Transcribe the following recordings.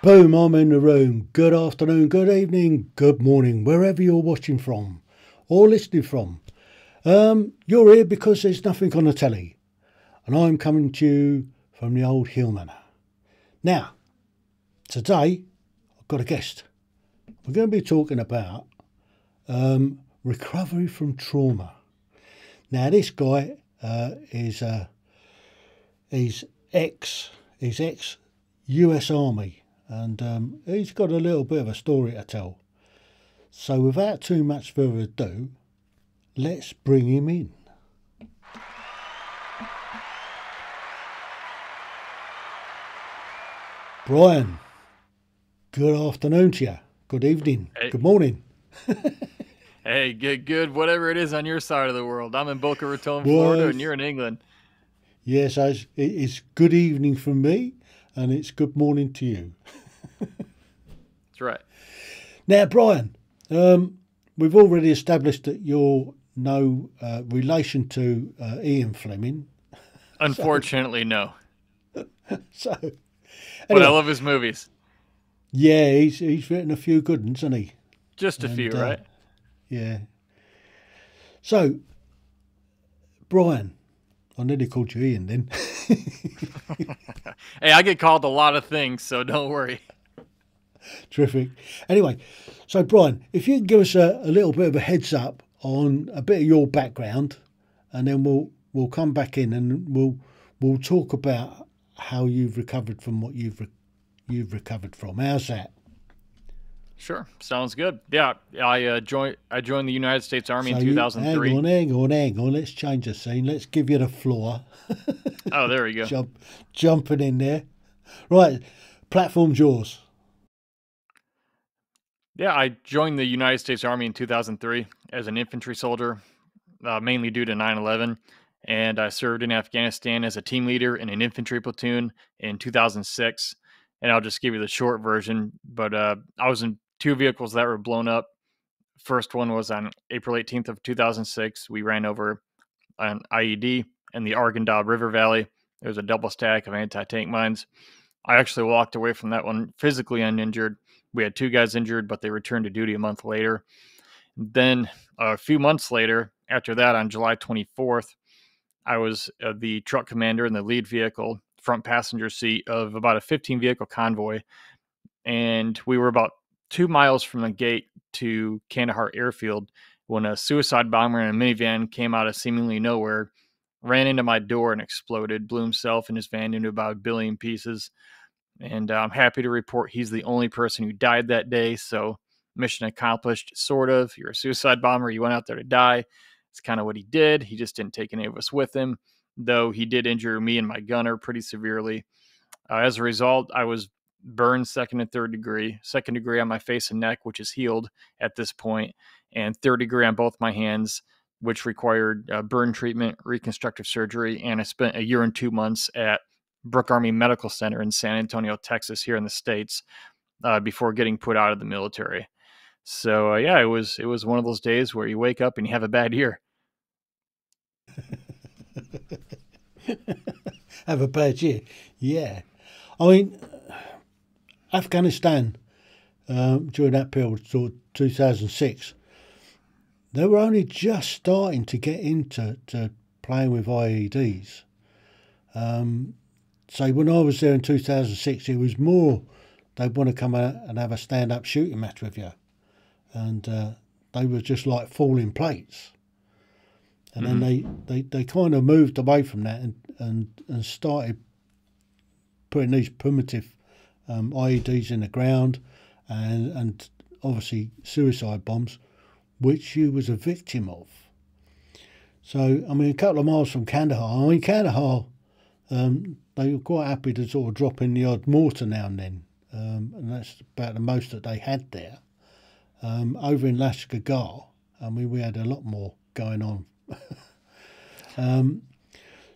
Boom, I'm in the room. Good afternoon, good evening, good morning, wherever you're watching from or listening from. You're here because there's nothing on the telly. And I'm coming to you from the old Heale Manor. Now, today, I've got a guest. We're going to be talking about recovery from trauma. Now, this guy is ex US Army, and he's got a little bit of a story to tell. So without too much further ado, let's bring him in. Brian, good afternoon to you. Good evening. Hey, Good morning. hey, good, whatever it is on your side of the world. I'm in Boca Raton, Florida, Well, and you're in England. yes, it's good evening from me, and it's good morning to you. That's right. Now, Brian, we've already established that you're no relation to Ian Fleming. So, Unfortunately, no. so But I anyway, love his movies. yeah, he's written a few good ones, hasn't he? Just a And few, right? yeah. So, Brian, I nearly called you Ian then. Hey, I get called a lot of things, so don't worry. Terrific. Anyway, so Brian, if you can give us a little bit of a heads up on a bit of your background, and then we'll come back in and we'll talk about how you've recovered from what you've recovered from. How's that? Sure, sounds good. Yeah, I joined the United States Army in So you hang 2003. on, hang on, hang on. Let's change the scene. Let's give you the floor. Oh, there we go. Jumping in there. Right, platform's yours. Yeah, I joined the United States Army in 2003 as an infantry soldier, mainly due to 9/11, and I served in Afghanistan as a team leader in an infantry platoon in 2006. And I'll just give you the short version, but I was in two vehicles that were blown up. First one was on April 18th of 2006. We ran over an IED in the Arghandab River Valley. There was a double stack of anti-tank mines. I actually walked away from that one physically uninjured. We had two guys injured, but they returned to duty a month later. Then a few months later, after that, on July 24th, I was the truck commander in the lead vehicle, front passenger seat of about a 15 vehicle convoy. And we were about 2 miles from the gate to Kandahar airfield when a suicide bomber in a minivan came out of seemingly nowhere, ran into my door and exploded, blew himself and his van into about a billion pieces. And I'm happy to report he's the only person who died that day. So, mission accomplished, sort of. You're a suicide bomber. You went out there to die. It's kind of what he did. He just didn't take any of us with him, though he did injure me and my gunner pretty severely. As a result, I was burned second and third degree. Second degree on my face and neck, which is healed at this point, and third degree on both my hands, which required burn treatment, reconstructive surgery, and I spent a year and 2 months at Brooke Army Medical Center in San Antonio, Texas, here in the States, before getting put out of the military. So yeah, it was one of those days where you wake up and you have a bad year. Have a bad year. Yeah. I mean, Afghanistan during that period, sort of 2006, they were only just starting to get into playing with IEDs. So when I was there in 2006, it was more they'd want to come out and have a stand-up shooting match with you, and they were just like falling plates. And then Hmm. they kind of moved away from that and started putting these primitive IEDs in the ground, and obviously suicide bombs, which you was a victim of. So I mean, a couple of miles from Kandahar. I mean, Kandahar, they were quite happy to sort of drop in the odd mortar now and then, and that's about the most that they had there. Over in Lashkar, I mean, we had a lot more going on. Um,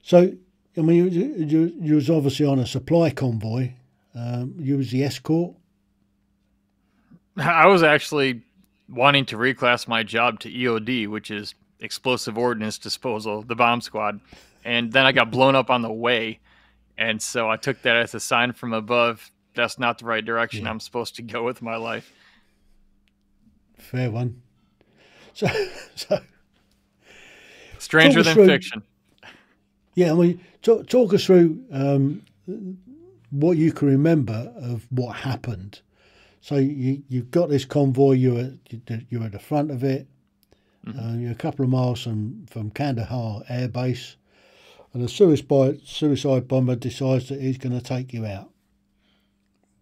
so, I mean, you was obviously on a supply convoy. You was the escort. I was actually wanting to reclass my job to EOD, which is explosive ordnance disposal, the bomb squad. And then I got blown up on the way. And so I took that as a sign from above. that's not the right direction Yeah, I'm supposed to go with my life. fair one. So, so talk Stranger us than through. fiction. Yeah, I mean, talk us through what you can remember of what happened. So you've got this convoy. You're at the front of it. Hmm. You're a couple of miles from Kandahar Air Base, and a suicide bomber decides that he's going to take you out.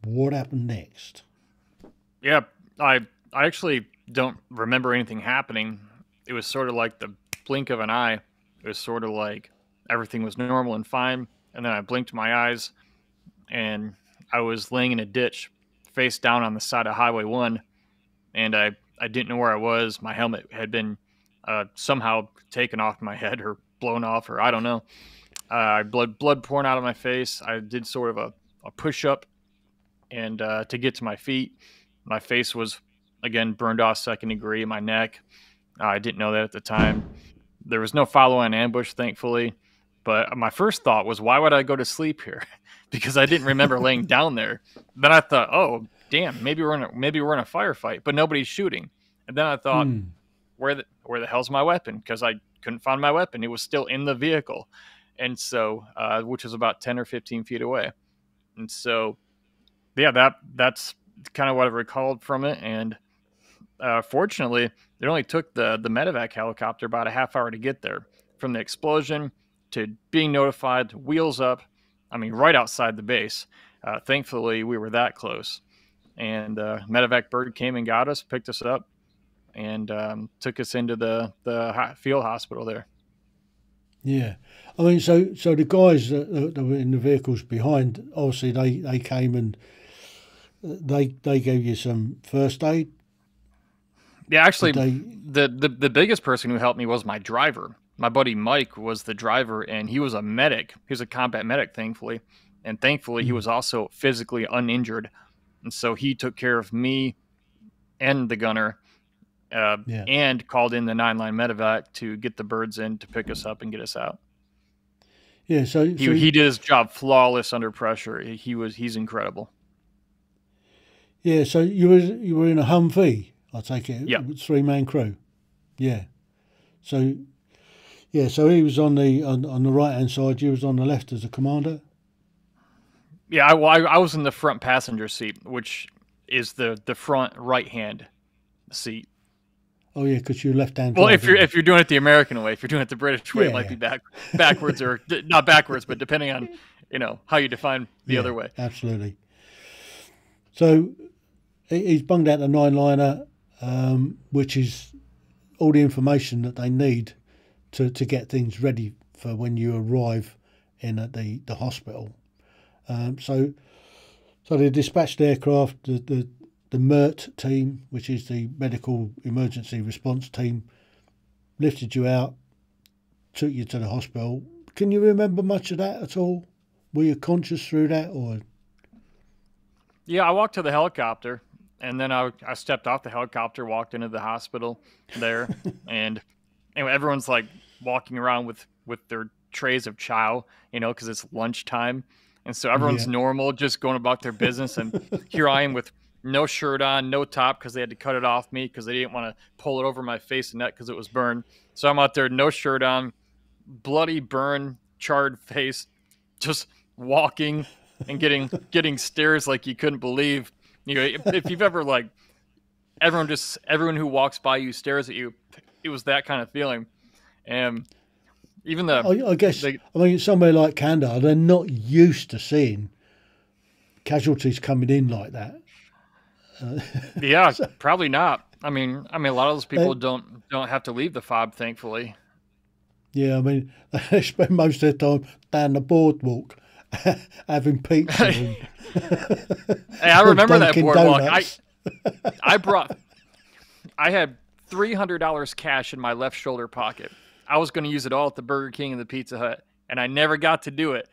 What happened next? Yeah, I actually don't remember anything happening. It was sort of like the blink of an eye. It was sort of like everything was normal and fine, and then I blinked my eyes, and I was laying in a ditch, face down on the side of Highway 1, and I didn't know where I was. My helmet had been somehow taken off my head or blown off, or I don't know. Blood pouring out of my face. I did sort of a push up, and to get to my feet, my face was again burned off second degree. My neck. I didn't know that at the time. There was no follow-on ambush, thankfully. But my first thought was, why would I go to sleep here? Because I didn't remember laying down there. Then I thought, oh damn, maybe we're in a firefight, but nobody's shooting. And then I thought, Hmm. where the hell's my weapon? Because I couldn't find my weapon. It was still in the vehicle, and so which was about 10 or 15 feet away. And so yeah, that's kind of what I recalled from it. And fortunately, it only took the medevac helicopter about a half hour to get there, from the explosion to being notified, wheels up. I mean, right outside the base. Thankfully, we were that close, and medevac bird came and got us, picked us up, and took us into the field hospital there. Yeah, I mean, so the guys that were in the vehicles behind, obviously they came and they gave you some first aid. Yeah, Did actually, they? the biggest person who helped me was my driver. My buddy Mike was the driver, and he was a medic. He was a combat medic, thankfully, and thankfully he Hmm. was also physically uninjured, and so he took care of me and the gunner, Yeah, and called in the 9-line medevac to get the birds in to pick us up and get us out. yeah. He did his job flawless under pressure. He's incredible. Yeah, so you were in a Humvee. I take it Yep. it was 3-man crew. Yeah. So yeah, so he was on the right hand side. You was on the left as a commander. Yeah, I was in the front passenger seat, which is the front right hand seat. Oh yeah, because you left hand Well, drive, didn't you? if you're doing it the American way, if you're doing it the British way, it might be Yeah, backwards, or not backwards, but depending on how you define the yeah, other way. absolutely. So he's bunged out the 9-liner, which is all the information that they need to get things ready for when you arrive in at the hospital. So they dispatched aircraft, the MERT team, which is the medical emergency response team, lifted you out, took you to the hospital. Can you remember much of that at all? Were you conscious through that, or? Yeah, I walked to the helicopter, and then I stepped off the helicopter, walked into the hospital there, and everyone's like walking around with their trays of chow, because it's lunchtime, and so everyone's Yeah, normal, just going about their business, and here I am with no shirt on, no top, because they had to cut it off me because they didn't want to pull it over my face and neck because it was burned. So I'm out there, no shirt on, bloody burn, charred face, just walking and getting stares like you couldn't believe. If you've ever like everyone who walks by you stares at you, it was that kind of feeling. And even I guess. the I mean, somewhere like Kandahar, they're not used to seeing casualties coming in like that. yeah, So probably not. I mean, a lot of those people they, don't have to leave the fob, thankfully. yeah, I mean, they spend most of their time down the boardwalk having pizza and Hey, I remember that Dunkin' boardwalk. Donuts. I brought I had $300 cash in my left shoulder pocket. I was going to use it all at the Burger King and the Pizza Hut, and I never got to do it.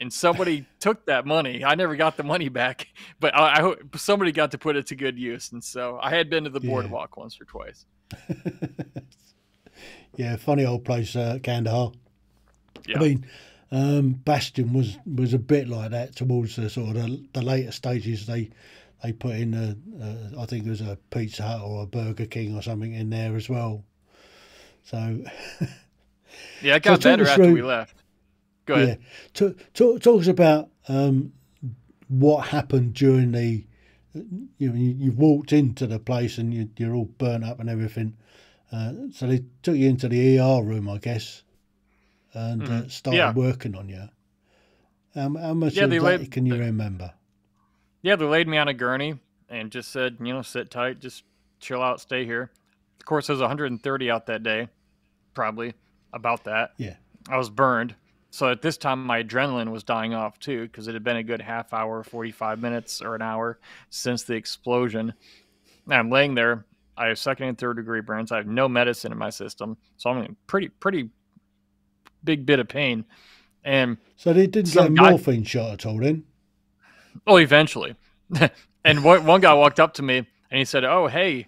And somebody took that money. I never got the money back, but I hope somebody got to put it to good use. And so I had been to the Yeah, boardwalk once or twice. yeah, funny old place, Kandahar. I Yeah. mean, Bastion was a bit like that towards the sort of the later stages. They put in I think there was a Pizza Hut or a Burger King or something in there as well. So yeah, it got better after we left. Go ahead. Yeah, talk us about what happened during the. You walked into the place and you're all burnt up and everything. So they took you into the ER room, I guess, and started working on you. How much of that can you remember? Yeah, they laid me on a gurney and just said, sit tight, just chill out, stay here. Of course, it was 130 out that day, probably about that. Yeah. I was burned. So at this time, my adrenaline was dying off too, because it had been a good half hour, 45 minutes or an hour since the explosion. And I'm laying there. I have 2nd and 3rd degree burns. I have no medicine in my system. So I'm in pretty big bit of pain. And so they didn't get a morphine shot at all then? Oh, eventually. And one guy walked up to me and he said, "Oh, hey,"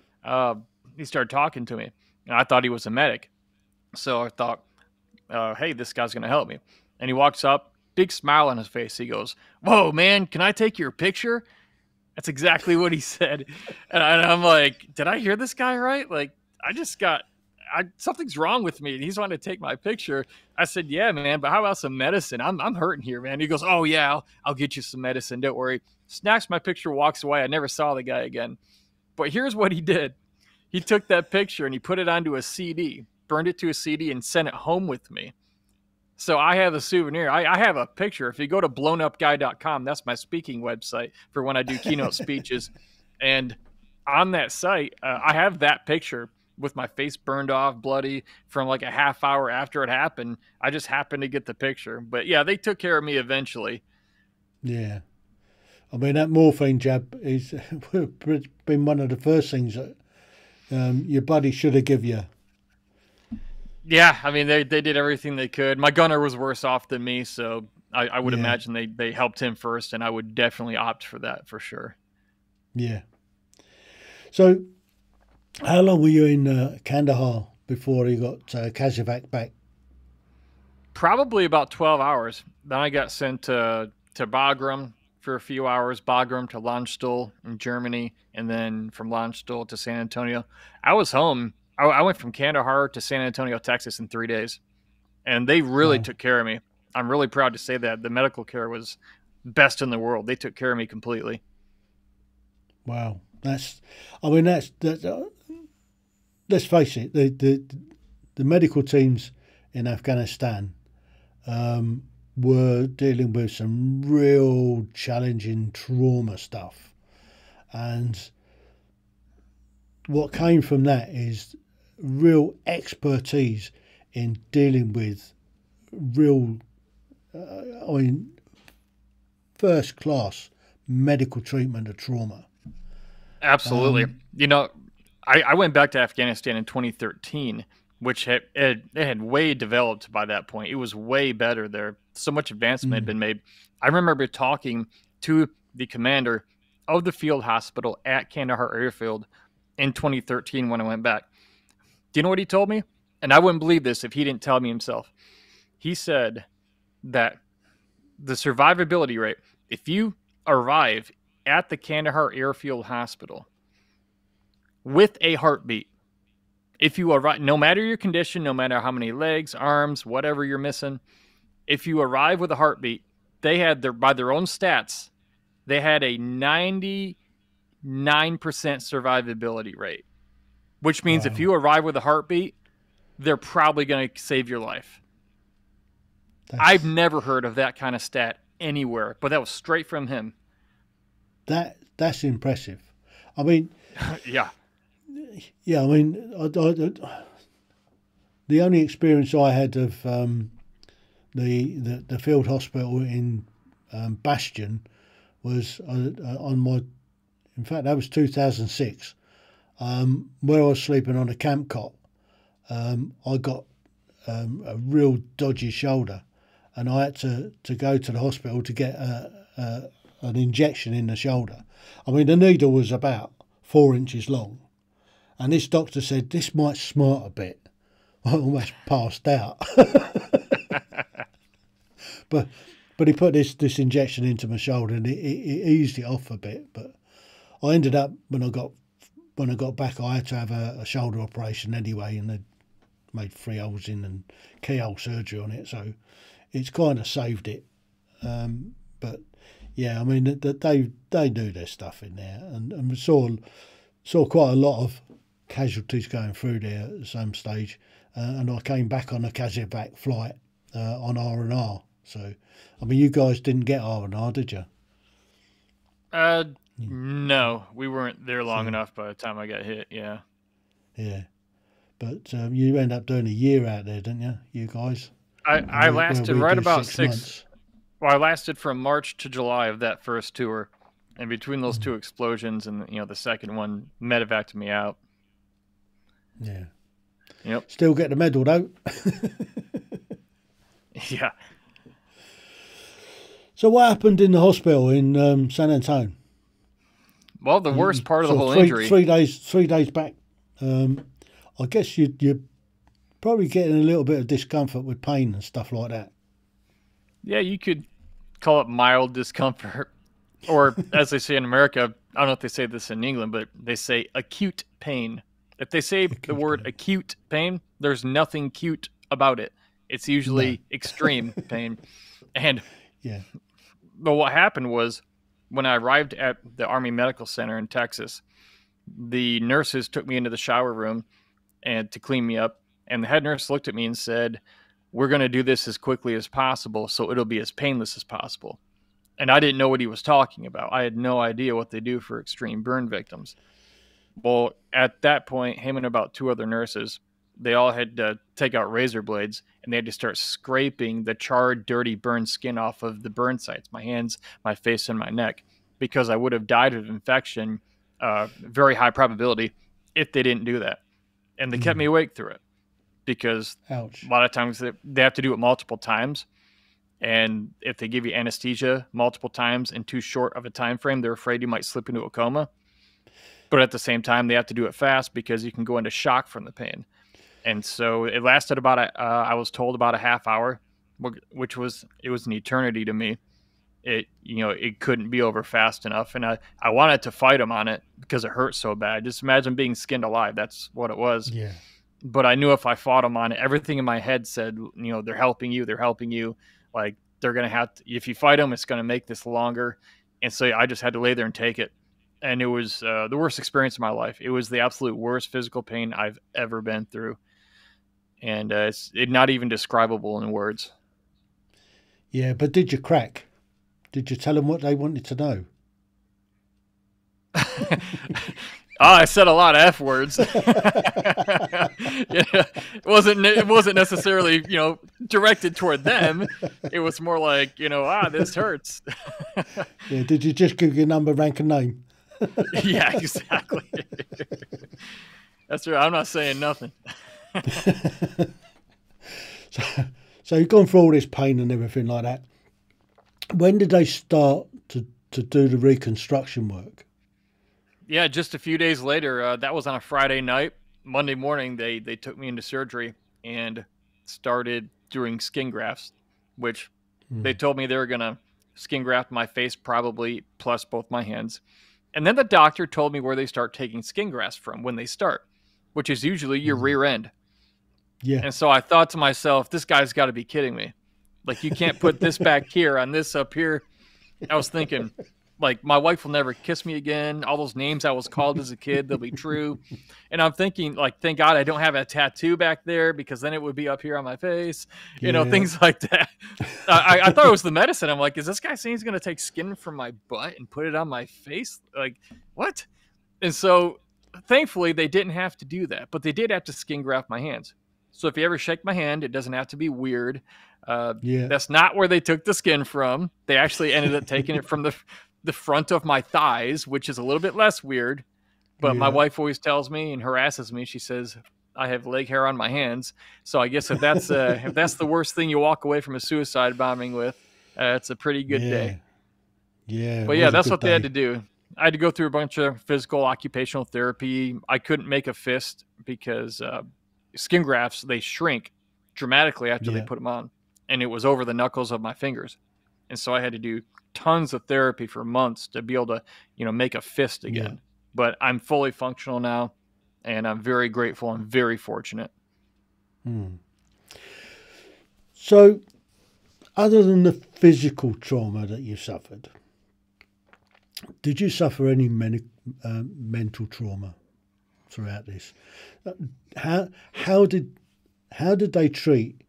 he started talking to me. And I thought he was a medic. So I thought, hey, this guy's going to help me. And he walks up, big smile on his face. He goes, "Whoa, man, can I take your picture?" That's exactly what he said. And I'm like, did I hear this guy right? Like, something's wrong with me. And he's wanting to take my picture. I said, "Yeah, man, but how about some medicine? I'm hurting here, man." He goes, "Oh, yeah, I'll get you some medicine. Don't worry." Snaps my picture, walks away. I never saw the guy again. But here's what he did. He took that picture and he put it onto a CD, burned it to a CD, and sent it home with me. So I have a souvenir. I have a picture. If you go to blownupguy.com, that's my speaking website for when I do keynote speeches. And on that site, I have that picture with my face burned off, bloody, from like a half hour after it happened. I just happened to get the picture. But yeah, they took care of me eventually. Yeah. I mean, that morphine jab is been one of the first things that your buddy should have given you. Yeah, I mean, they did everything they could. My gunner was worse off than me, so I would imagine they helped him first, and I would definitely opt for that for sure. Yeah. So, how long were you in Kandahar before you got Kazovac back? Probably about 12 hours. Then I got sent to Bagram for a few hours, Bagram to Landstuhl in Germany, and then from Landstuhl to San Antonio. I was home. I went from Kandahar to San Antonio, Texas in 3 days, and they really took care of me. I'm really proud to say that. The medical care was best in the world. They took care of me completely. Wow. That's let's face it, the medical teams in Afghanistan were dealing with some real challenging trauma stuff. And what came from that is real expertise in dealing with real, first class medical treatment of trauma. Absolutely. I went back to Afghanistan in 2013, which it had way developed by that point. It was way better there. So much advancement had been made. I remember talking to the commander of the field hospital at Kandahar Airfield in 2013 when I went back. Do you know what he told me? And I wouldn't believe this if he didn't tell me himself. He said that the survivability rate, if you arrive at the Kandahar Airfield Hospital with a heartbeat, if you arrive, no matter your condition, no matter how many legs, arms, whatever you're missing, if you arrive with a heartbeat, they had by their own stats, they had a 99% survivability rate, which means if you arrive with a heartbeat, they're probably going to save your life. I've never heard of that kind of stat anywhere, but that was straight from him. That's impressive. I mean, yeah. I mean, the only experience I had of the field hospital in Bastion was on my. In fact, that was 2006. Where I was sleeping on a camp cot, I got a real dodgy shoulder, and I had to go to the hospital to get an injection in the shoulder. I mean, the needle was about 4 inches long, and this doctor said, "This might smart a bit." I almost passed out. but he put this injection into my shoulder, and it eased it off a bit. But I ended up when I got back, I had to have a shoulder operation anyway, and they made 3 holes in and keyhole surgery on it, so it's kind of saved it. But yeah, I mean they do their stuff in there, and we saw quite a lot of casualties going through there at some stage, and I came back on a Kazakh flight on R&R. So, I mean, you guys didn't get R&R, did you? No, we weren't there long enough by the time I got hit. Yeah. Yeah, but you end up doing a year out there, didn't you? You guys. I lasted right about 6 months. Well, I lasted from March to July of that first tour, and between those 2 explosions and the second one, medevaced me out. Yeah. Yep. Still get the medal though. Yeah. So what happened in the hospital in San Antonio? Well, the worst part of the whole injury. 3 days back. I guess you're probably getting a little bit of discomfort with pain and stuff like that. Yeah, you could call it mild discomfort, or as they say in America, I don't know if they say this in England, but they say acute pain. If they say the word acute pain, there's nothing cute about it. It's usually extreme pain. And yeah. But what happened was, when I arrived at the Army Medical Center in Texas, the nurses took me into the shower room and to clean me up. And the head nurse looked at me and said, "We're going to do this as quickly as possible, so it'll be as painless as possible." And I didn't know what he was talking about. I had no idea what they do for extreme burn victims. Well, at that point, him and about 2 other nurses, they all had to take out razor blades, and they had to start scraping the charred, dirty, burned skin off of the burn sites, my hands, my face, and my neck, because I would have died of infection, very high probability, if they didn't do that. And they kept me awake through it, because Ouch. a lot of times they have to do it multiple times. And if they give you anesthesia multiple times in too short of a time frame, they're afraid you might slip into a coma. But at the same time, they have to do it fast because you can go into shock from the pain. And so it lasted about I was told about a half hour, which was an eternity to me. It couldn't be over fast enough, and I wanted to fight them on it because it hurt so bad. Just imagine being skinned alive. That's what it was. Yeah. But I knew if I fought them on it, everything in my head said, they're helping you. They're helping you. Like, they're gonna have to. If you fight them, it's gonna make this longer. And so I just had to lay there and take it. And it was the worst experience of my life. It was the absolute worst physical pain I've ever been through. And it's not even describable in words. Yeah, but did you crack? Did you tell them what they wanted to know? I said a lot of F words. It wasn't necessarily, directed toward them. It was more like, this hurts. Yeah, did you just give your number, rank, and name? Yeah, exactly. That's right. I'm not saying nothing. So you've gone through all this pain and everything like that. When did they start to do the reconstruction work? Yeah, just a few days later. That was on a Friday night. Monday morning, they took me into surgery and started doing skin grafts, which they told me they were going to skin graft my face probably, plus both my hands. And then the doctor told me where they start taking skin grafts from when they start, which is usually your rear end. Yeah. And so I thought to myself, this guy's got to be kidding me. Like, you can't put this back here on this up here. I was thinking, like, my wife will never kiss me again. All those names I was called as a kid, they'll be true. And I'm thinking, like, thank God I don't have a tattoo back there, because then it would be up here on my face. Things like that. I thought it was the medicine. I'm like, is this guy saying he's going to take skin from my butt and put it on my face? Like, what? And so, thankfully, they didn't have to do that. But they did have to skin graft my hands. So if you ever shake my hand, it doesn't have to be weird. That's not where they took the skin from. They actually ended up taking it from the front of my thighs, which is a little bit less weird. But my wife always tells me and harasses me. She says I have leg hair on my hands. So I guess if that's the worst thing you walk away from a suicide bombing with, it's a pretty good day. Yeah. But yeah, that's what they had to do. I had to go through a bunch of physical occupational therapy. I couldn't make a fist because skin grafts, they shrink dramatically after they put them on. and it was over the knuckles of my fingers. And so I had to do tons of therapy for months to be able to, make a fist Yeah. again. But I'm fully functional now, and I'm very grateful. I'm very fortunate. So, other than the physical trauma that you suffered, did you suffer any mental trauma throughout this? How did they treat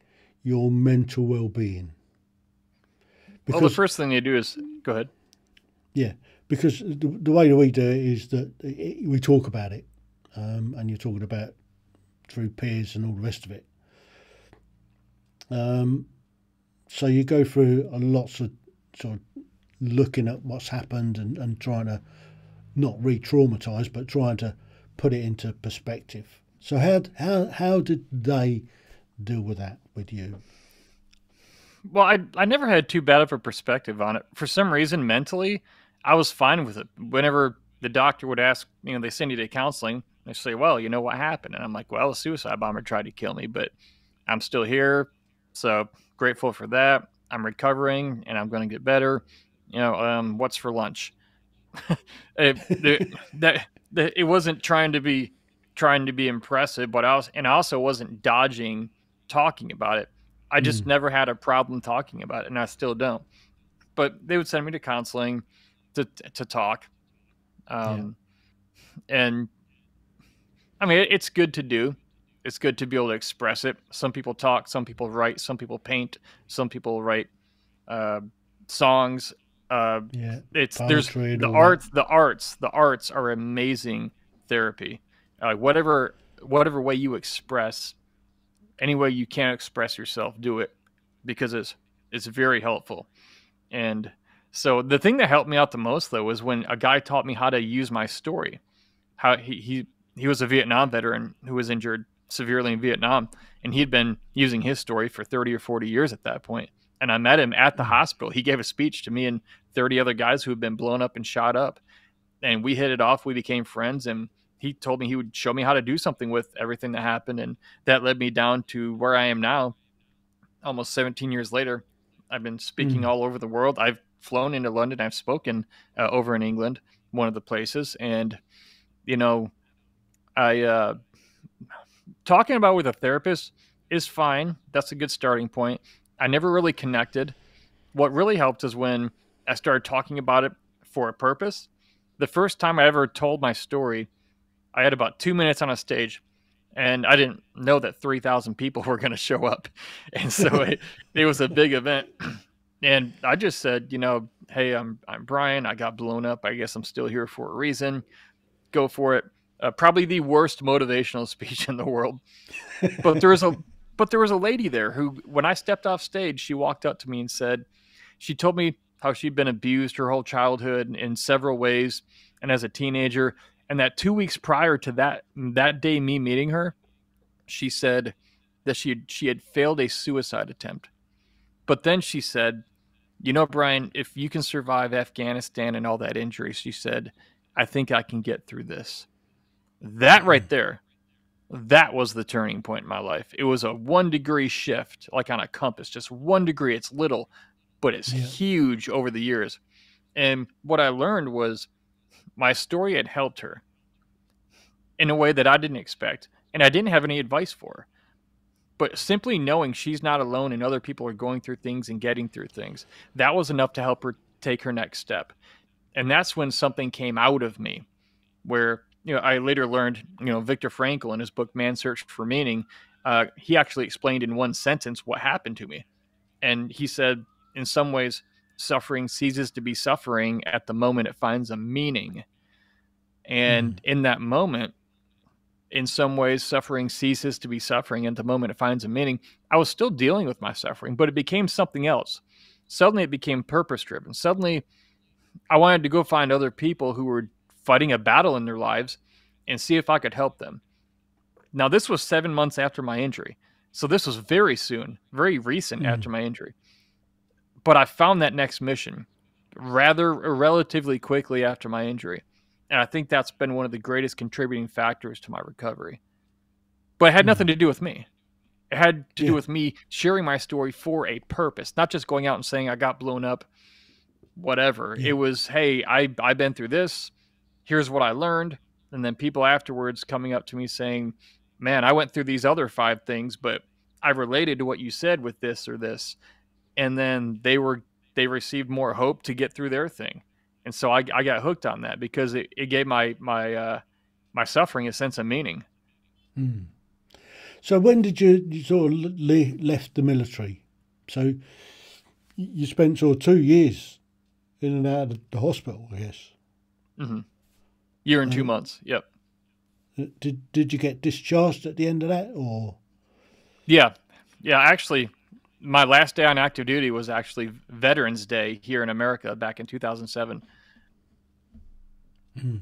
your mental well-being? Well, the first thing they do is go ahead. Yeah, because the way that we do it is that we talk about it, and you're talking about through peers and all the rest of it. So you go through lots of sort of looking at what's happened and trying to not re-traumatize, but trying to put it into perspective. So how did they deal with that with you? Well, I never had too bad of a perspective on it. For some reason, mentally, I was fine with it. Whenever the doctor would ask, they send you to counseling, they say, well, what happened? And I'm like, well, a suicide bomber tried to kill me, but I'm still here. So grateful for that. I'm recovering and I'm going to get better. What's for lunch? It wasn't trying to be impressive, but I also wasn't dodging talking about it. I just never had a problem talking about it, and I still don't. But they would send me to counseling to talk, and I mean it's good to do. It's good to be able to express it. Some people talk, some people write, some people paint, some people write songs. It's there's the arts. The arts are amazing therapy. Whatever way you express, any way you can express yourself, do it, because it's very helpful. And so the thing that helped me out the most though was when a guy taught me how to use my story. How he was a Vietnam veteran who was injured severely in Vietnam, and he had been using his story for 30 or 40 years at that point. And I met him at the hospital. He gave a speech to me and 30 other guys who had been blown up and shot up. And we hit it off. We became friends. And he told me he would show me how to do something with everything that happened. And that led me down to where I am now, almost 17 years later. I've been speaking all over the world. I've flown into London. I've spoken over in England, one of the places. And, I talking about with a therapist is fine. That's a good starting point. I never really connected. What really helped is when I started talking about it for a purpose. The first time I ever told my story, I had about 2 minutes on a stage, and I didn't know that 3,000 people were going to show up. And so it was a big event. And I just said, hey, I'm Brian. I got blown up. I guess I'm still here for a reason. Go for it. Probably the worst motivational speech in the world. But there was a lady there who, when I stepped off stage, she walked up to me and said, she told me how she'd been abused her whole childhood in several ways and as a teenager. And that 2 weeks prior to that day, me meeting her, she said that she had failed a suicide attempt. But then she said, Brian, if you can survive Afghanistan and all that injury, she said, I think I can get through this. That right there, that was the turning point in my life. It was a 1 degree shift, like on a compass, just 1 degree. It's little, but it's huge over the years. And what I learned was my story had helped her in a way that I didn't expect. And I didn't have any advice for her. But simply knowing she's not alone and other people are going through things and getting through things, that was enough to help her take her next step. And that's when something came out of me where, I later learned, Viktor Frankl in his book, Man's Search for Meaning, he actually explained in one sentence what happened to me. And he said, in some ways, suffering ceases to be suffering at the moment it finds a meaning. And in that moment, in some ways, suffering ceases to be suffering at the moment it finds a meaning. I was still dealing with my suffering, but it became something else. Suddenly it became purpose-driven. Suddenly I wanted to go find other people who were fighting a battle in their lives and see if I could help them. Now, this was 7 months after my injury. So this was very soon, very recent after my injury. But I found that next mission relatively quickly after my injury. And I think that's been one of the greatest contributing factors to my recovery. But it had nothing to do with me. It had to do Yeah. with me sharing my story for a purpose, not just going out and saying I got blown up, whatever. It Yeah. was, hey, I've been through this. Here's what I learned. And then people afterwards coming up to me saying, man, I went through these other 5 things, but I related to what you said with this or this. And then they received more hope to get through their thing. And so I got hooked on that because it gave my suffering a sense of meaning. Mm. So when did you sort of left the military? So you spent sort of 2 years in and out of the hospital, I guess. Mm-hmm. Year and 2 Uh, months. Yep. did you get discharged at the end of that, or? Yeah. Yeah. Actually, my last day on active duty was actually Veterans Day here in America back in 2007. Mm.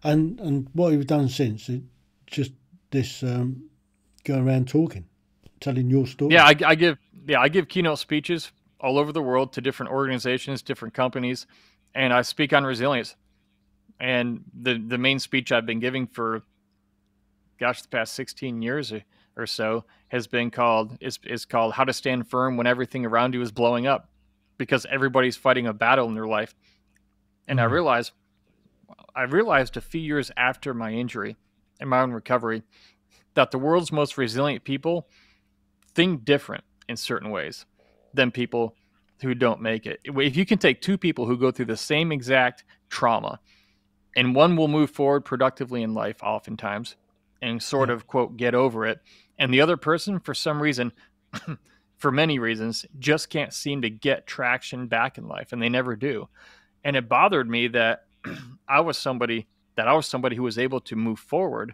And what have you done since? Just this going around talking, telling your Yeah, story. I give keynote speeches all over the world to different organizations, different companies, and I speak on resilience. And the main speech I've been giving for the past 16 years or so has been called How to Stand Firm When Everything Around You is Blowing Up, because everybody's fighting a battle in their life. And Mm. I realized a few years after my injury and my own recovery that the world's most resilient people think different in certain ways than people who don't make it. If you can take 2 people who go through the same exact trauma, and one will move forward productively in life oftentimes and sort Yeah. of quote get over it, and the other person for some reason for many reasons just can't seem to get traction back in life, and they never do. And it bothered me that I was somebody who was able to move forward,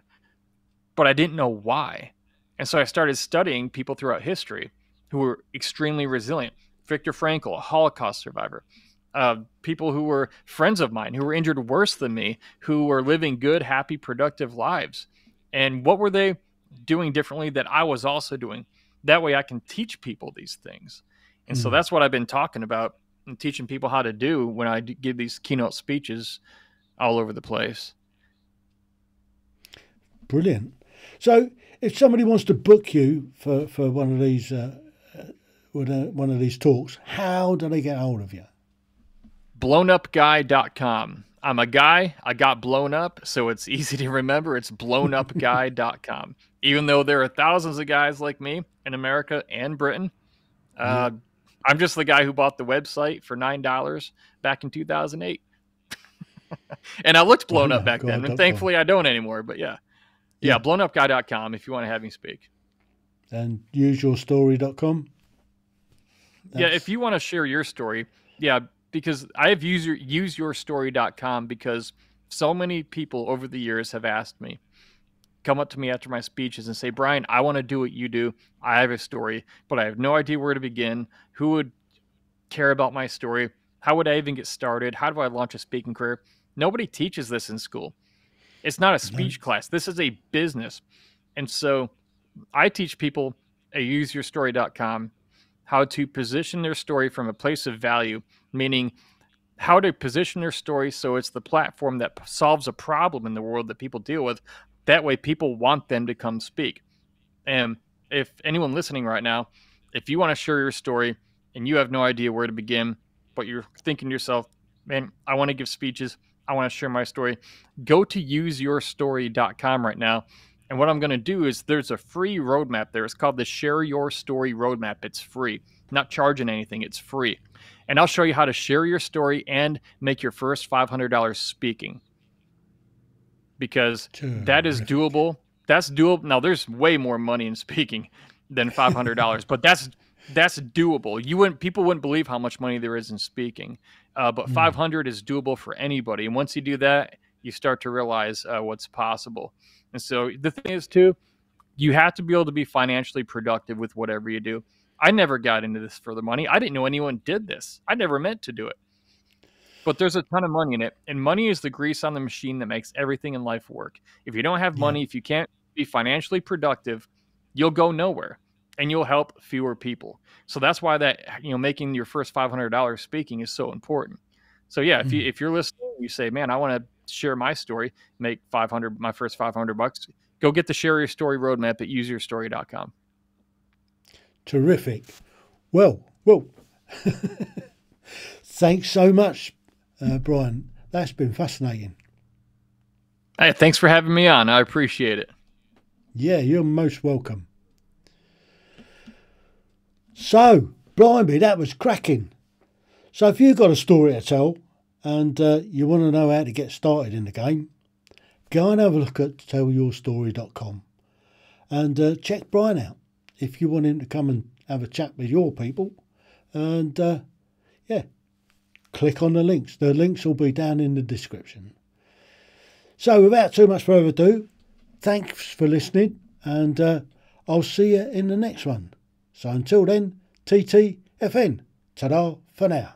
but I didn't know why. And so I started studying people throughout history who were extremely resilient. Viktor Frankl, a Holocaust survivor. People who were friends of mine who were injured worse than me, who were living good, happy, productive lives. And what were they doing differently that I was also doing? That way I can teach people these things. And so Mm. that's what I've been talking about and teaching people how to do when I give these keynote speeches all over the place. Brilliant. So if somebody wants to book you for one of these one of these talks, how do they get hold of you? blownupguy.com. I'm a guy. I got blown up, so it's easy to remember. It's blownupguy.com. Even though there are thousands of guys like me in America and Britain, Yeah. uh, I'm just the guy who bought the website for $9 back in 2008. And I looked blown up back then, and Blownupguy.com. thankfully I don't anymore. But yeah, Yeah. blownupguy.com if you want to have me speak. And useyourstory.com. Yeah, if That's you want to share your story, yeah, because I have useyourstory.com because so many people over the years have asked me, come up to me after my speeches and say, Brian, I want to do what you do. I have a story, but I have no idea where to begin. Who would care about my story? How would I even get started? How do I launch a speaking career? Nobody teaches this in school. It's not a no. speech class. This is a business. And so I teach people at useyourstory.com how to position their story from a place of value, meaning how to position their story so it's the platform that solves a problem in the world that people deal with. That way, people want them to come speak. And if anyone listening right now, if you want to share your story and you have no idea where to begin, but you're thinking to yourself, man, I want to give speeches, I want to share my story, go to useyourstory.com right now. And what I'm going to do is there's a free roadmap there. It's called the Share Your Story Roadmap. It's free, not charging anything, it's free. And I'll show you how to share your story and make your first $500 speaking, because that is Terrific. doable. That's doable. Now, there's way more money in speaking than $500, but that's doable. People wouldn't believe how much money there is in speaking, but Mm. 500 is doable for anybody. And once you do that, you start to realize what's possible. And so the thing is, too, you have to be able to be financially productive with whatever you do. I never got into this for the money. I didn't know anyone did this. I never meant to do it. But there's a ton of money in it, and money is the grease on the machine that makes everything in life work. If you don't have Yeah. money, if you can't be financially productive, you'll go nowhere, and you'll help fewer people. So that's why making your first $500 speaking is so important. So yeah, Mm. if you're listening, you say, man, I want to share my story, make my first $500. Go get the Share Your Story roadmap at useyourstory.com. Terrific. Well, thanks so much, Brian. That's been fascinating. Hey, thanks for having me on. I appreciate it. Yeah, you're most welcome. So, blimey, that was cracking. So if you've got a story to tell and you want to know how to get started in the game, go and have a look at tellyourstory.com and check Brian out if you want him to come and have a chat with your people. And yeah, click on the links. The links will be down in the description. So without too much further ado, thanks for listening, and I'll see you in the next one. So until then, TTFN. Ta-da for now.